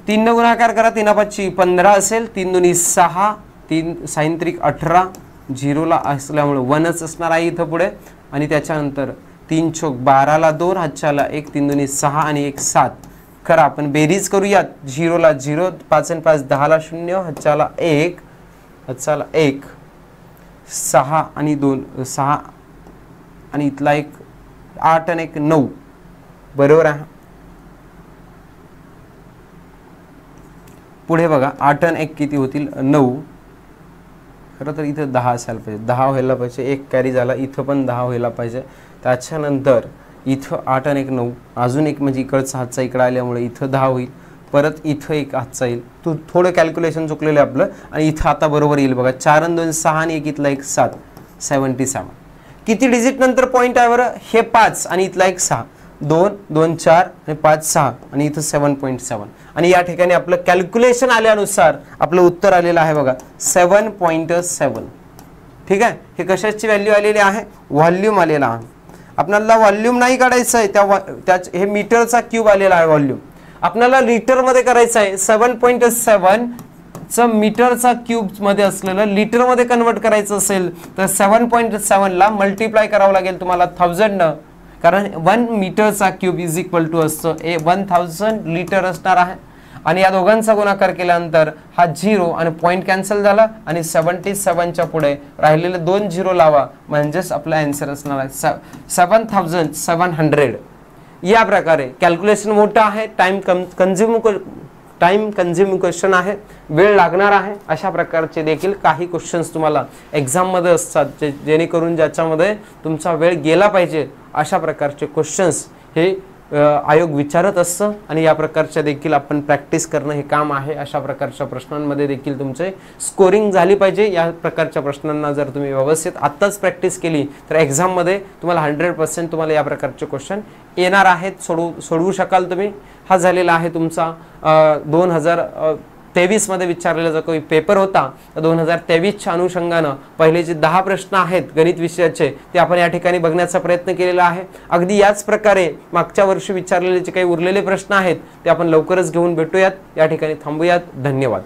3 न गुणाकार करा, 3 5 15 असेल, 3 दुनी 6, 3 6 त्रिक 18, 0ला असल्यामुळे 1च असणार आहे इथं पुढे. आणि त्याच्यानंतर 3 चौक 12ला 2, हातच्याला 1, 3 दुनी 6 आणि 1 7. करा आपण बेरीज करूयात. 0ला 0, 5 आणि 5 10ला 0, हातच्याला 1, हातच्याला 1, 6 आणि 2 6 आणि इथला 1 8 आणि 1 9, बरोबर आहे. पुढे बघा 8 आणि 1 किती होतील 9. खरं तर इथं 10 असायला पाहिजे, 10 व्हायला पाहिजे, 1 कॅरी झाला, इथं पण 10 व्हायला पाहिजे. त्याच्यानंतर इथं 8 आणि 1 9, अजून एक म्हणजे इकडचा हातचा इकडे आल्यामुळे इथं 10 होईल, परत इथं एक हातचा येईल. तू थोडं कॅल्क्युलेशन चुकलेलं आहे आपलं. आणि इथं आता बरोबर येईल बघा. 4 आणि 2 6 आणि 1 इथला 1 7, 77. किती डिजिट नंतर पॉईंट आहे बरं? हे 5 आणि इथला 1 6, 2 2 4 आणि 5 6 आणि इथं 7.7. आणि या ठिकाणी आपलं कॅल्क्युलेशन आल्यानुसार आपलं उत्तर आलेलं आहे बघा 7.7. ठीक आहे. हे कशाची व्हॅल्यू आलेली आहे? व्हॉल्यूम आलेला आहे. आपल्याला व्हॉल्यूम नाही काढायचं आहे, त्या हे मीटरचा क्यूब आलेला आहे व्हॉल्यूम. आपल्याला लिटर मध्ये करायचं आहे. 7.7 च मीटरचा क्यूब मध्ये असलेलं लिटर मध्ये कन्वर्ट करायचं असेल तर 7.7 ला मल्टिप्लाय करावं लागेल तुम्हाला 1000 न, कारण 1 मीटरचा क्यूब इज इक्वल टू असतो 1000 लिटर असणार आहे. आणि या दोघांचा गुणाकार केल्यानंतर हा 0 आणि पॉइंट कॅन्सल झाला आणि 77च्या पुढे राहिलेले 2 0 लावा, म्हणजेच आपला आन्सर असणार आहे 7700. या प्रकारे कॅल्क्युलेशन मोठं आहे, टाइम कन्झ्युमिंग क्वेश्चन आहे, वेळ लागणार आहे. अशा प्रकारचे देखील काही क्वेश्चन्स तुम्हाला एक्झाम मध्ये असतात, जेणेकरून ज्याच्यामध्ये तुमचा वेळ गेला पाहिजे अशा प्रकारचे क्वेश्चन्स हे आयोग विचारत असतं. आणि या प्रकारच्या देखील आपण प्रॅक्टिस करणं हे काम आहे. अशा प्रकारच्या प्रश्नांमध्ये देखील तुमचे स्कोरिंग झाली पाहिजे. या प्रकारच्या प्रश्नांना जर तुम्ही व्यवस्थित आत्ताच प्रॅक्टिस केली तर एक्झाममध्ये तुम्हाला 100% तुम्हाला या प्रकारचे क्वेश्चन येणार आहेत, सोडवू शकाल तुम्ही. हा झालेला आहे तुमचा 2023 मध्ये विचारलेला जो काही पेपर होता, 2023च्या अनुषंगानं पहिले जे 10 प्रश्न आहेत गणित विषयाचे ते आपण या ठिकाणी बघण्याचा प्रयत्न केलेला आहे. अगदी याच प्रकारे मागच्या वर्षी विचारलेले जे काही उरलेले प्रश्न आहेत ते आपण लवकरच घेऊन भेटूयात. या ठिकाणी थांबूयात. धन्यवाद.